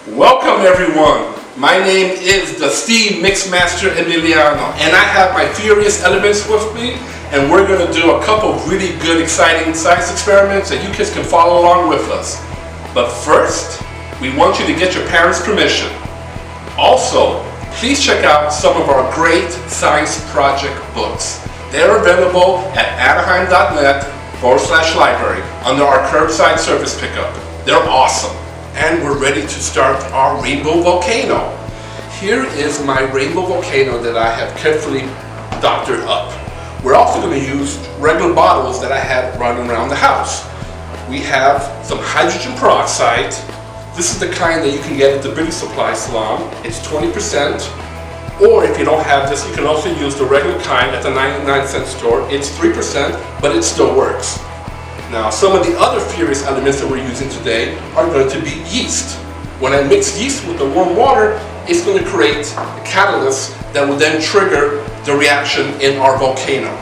Welcome everyone. My name is the Steam Mixmaster Emiliano, and I have my furious elements with me, and we're going to do a couple of really good, exciting science experiments that you kids can follow along with us. But first, we want you to get your parents' permission. Also, please check out some of our great science project books. They're available at anaheim.net/library under our curbside service pickup. They're awesome. And we're ready to start our rainbow volcano. Here is my rainbow volcano that I have carefully doctored up. We're also going to use regular bottles that I had running around the house. We have some hydrogen peroxide. This is the kind that you can get at the beauty supply salon. It's 20%. Or if you don't have this, you can also use the regular kind at the 99-cent store. It's 3%, but it still works. Now, some of the other furious elements that we're using today are going to be yeast. When I mix yeast with the warm water, it's going to create a catalyst that will then trigger the reaction in our volcano.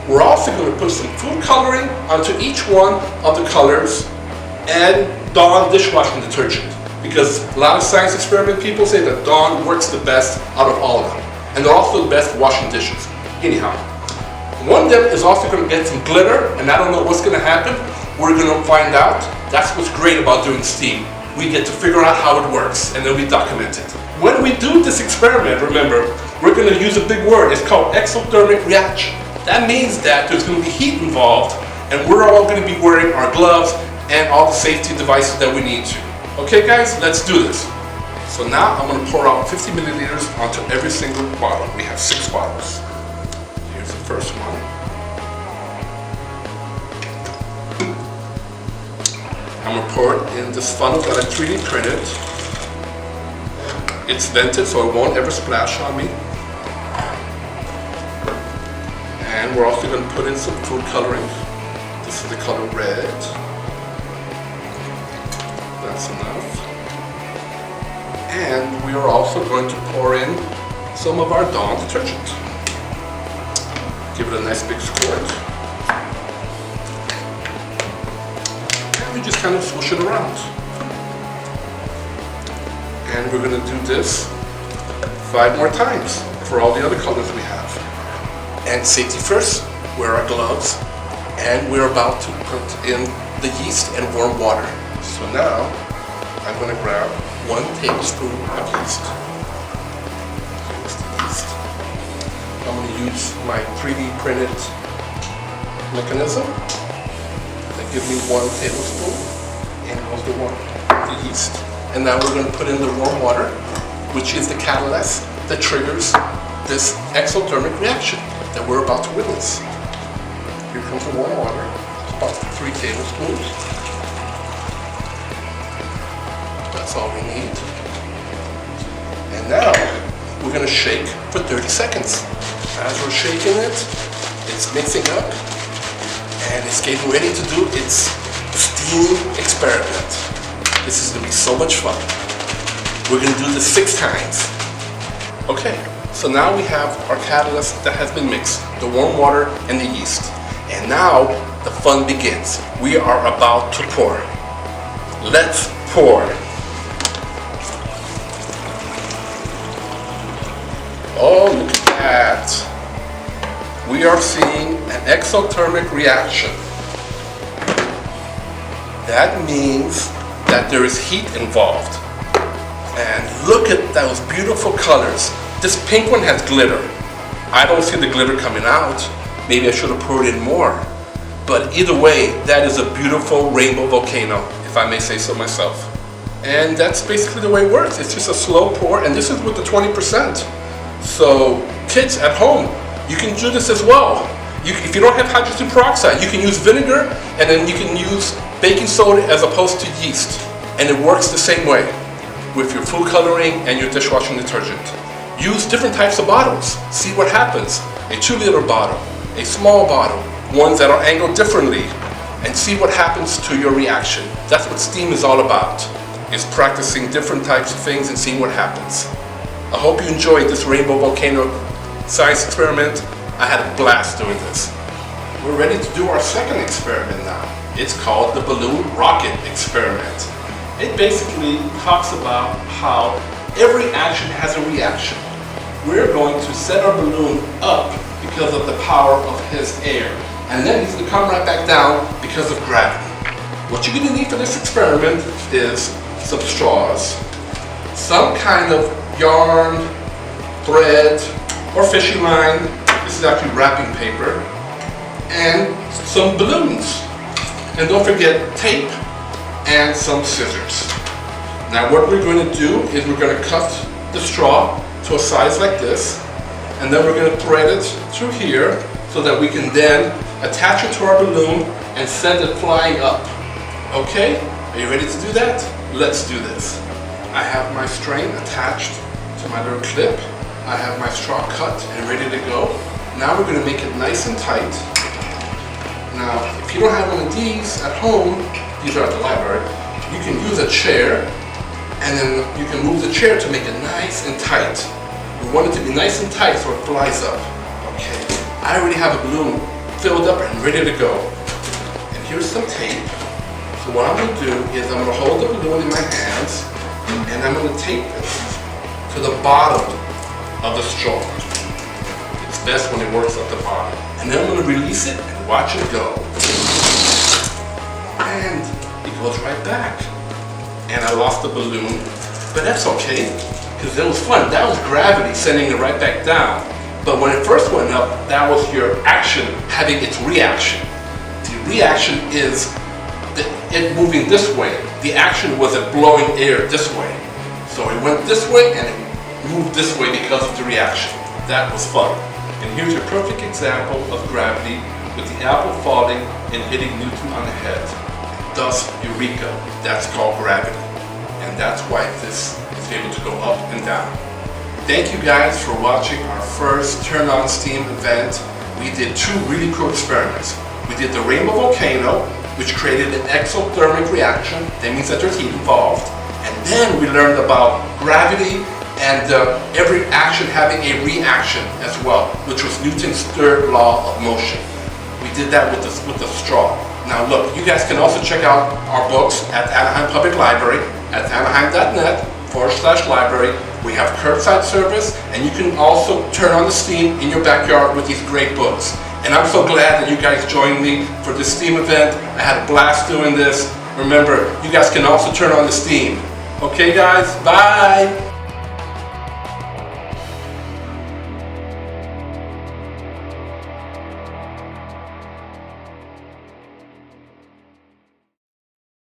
We're also going to put some food coloring onto each one of the colors and Dawn dishwashing detergent, because a lot of science experiment people say that Dawn works the best out of all of them, and they're also the best washing dishes. Anyhow, one of them is also going to get some glitter, and I don't know what's going to happen. We're going to find out. That's what's great about doing STEAM. We get to figure out how it works, and then we document it. When we do this experiment, remember, we're going to use a big word. It's called exothermic reaction. That means that there's going to be heat involved, and we're all going to be wearing our gloves and all the safety devices that we need to. Okay guys, let's do this. So now I'm going to pour out 50 milliliters onto every single bottle. We have 6 bottles. Here's the first one. I'm going to pour it in this funnel that I 3D printed. It's vented so it won't ever splash on me. And we're also going to put in some food coloring. This is the color red. That's enough. And we are also going to pour in some of our Dawn detergent. Give it a nice big squirt. And we just kind of swoosh it around. And we're going to do this 5 more times for all the other colors we have. And safety first, wear our gloves. And we're about to put in the yeast and warm water. So now, I'm going to grab 1 tablespoon of yeast. Here's the yeast. I'm going to use my 3D printed mechanism. That gives me 1 tablespoon. And goes the yeast. And now we're going to put in the warm water, which is the catalyst that triggers this exothermic reaction that we're about to witness. Here comes the warm water. It's about 3 tablespoons. That's all we need. And now we're going to shake for 30 seconds. As we're shaking it, it's mixing up and it's getting ready to do its steam experiment. This is going to be so much fun. We're going to do this 6 times. Okay, so now we have our catalyst that has been mixed, the warm water and the yeast. And now the fun begins. We are about to pour. Let's pour. Oh, look at that. We are seeing an exothermic reaction. That means that there is heat involved. And look at those beautiful colors. This pink one has glitter. I don't see the glitter coming out. Maybe I should have poured in more. But either way, that is a beautiful rainbow volcano, if I may say so myself. And that's basically the way it works. It's just a slow pour, and this is with the 20%. So kids at home, you can do this as well. If you don't have hydrogen peroxide, you can use vinegar, and then you can use baking soda as opposed to yeast. And it works the same way with your food coloring and your dishwashing detergent. Use different types of bottles. See what happens. A 2-liter bottle, a small bottle, ones that are angled differently, and see what happens to your reaction. That's what STEAM is all about, is practicing different types of things and seeing what happens. I hope you enjoyed this rainbow volcano science experiment. I had a blast doing this. We're ready to do our second experiment now. It's called the balloon rocket experiment. It basically talks about how every action has a reaction. We're going to set our balloon up because of the power of his air. And then he's going to come right back down because of gravity. What you're going to need for this experiment is some straws, some kind of yarn, thread, or fishing line. This is actually wrapping paper. And some balloons. And don't forget tape and some scissors. Now what we're going to do is we're going to cut the straw to a size like this, and then we're going to thread it through here so that we can then attach it to our balloon and send it flying up. Okay? Are you ready to do that? Let's do this. I have my string attached to my little clip. I have my straw cut and ready to go. Now we're going to make it nice and tight. Now, if you don't have one of these at home, these are at the library, you can use a chair, and then you can move the chair to make it nice and tight. We want it to be nice and tight so it flies up. Okay, I already have a balloon filled up and ready to go. And here's some tape. So what I'm going to do is I'm going to hold the balloon in my hands, and I'm going to tape it to the bottom of the straw. It's best when it works at the bottom. And then I'm going to release it and watch it go. And it goes right back. And I lost the balloon, but that's okay, because it was fun. That was gravity sending it right back down. But when it first went up, that was your action having its reaction. The reaction is it moving this way. The action was it blowing air this way. So it went this way and it moved this way because of the reaction. That was fun. And here's your perfect example of gravity with the apple falling and hitting Newton on the head. Thus, eureka, that's called gravity. And that's why this is able to go up and down. Thank you guys for watching our first Turn On Steam event. We did two really cool experiments. We did the rainbow volcano, which created an exothermic reaction. That means that there's heat involved. And then we learned about gravity and every action having a reaction as well, which was Newton's third law of motion. We did that with the straw. Now look, you guys can also check out our books at Anaheim Public Library at anaheim.net/library. We have curbside service, and you can also turn on the steam in your backyard with these great books. And I'm so glad that you guys joined me for this steam event. I had a blast doing this. Remember, you guys can also turn on the steam. Okay guys, bye!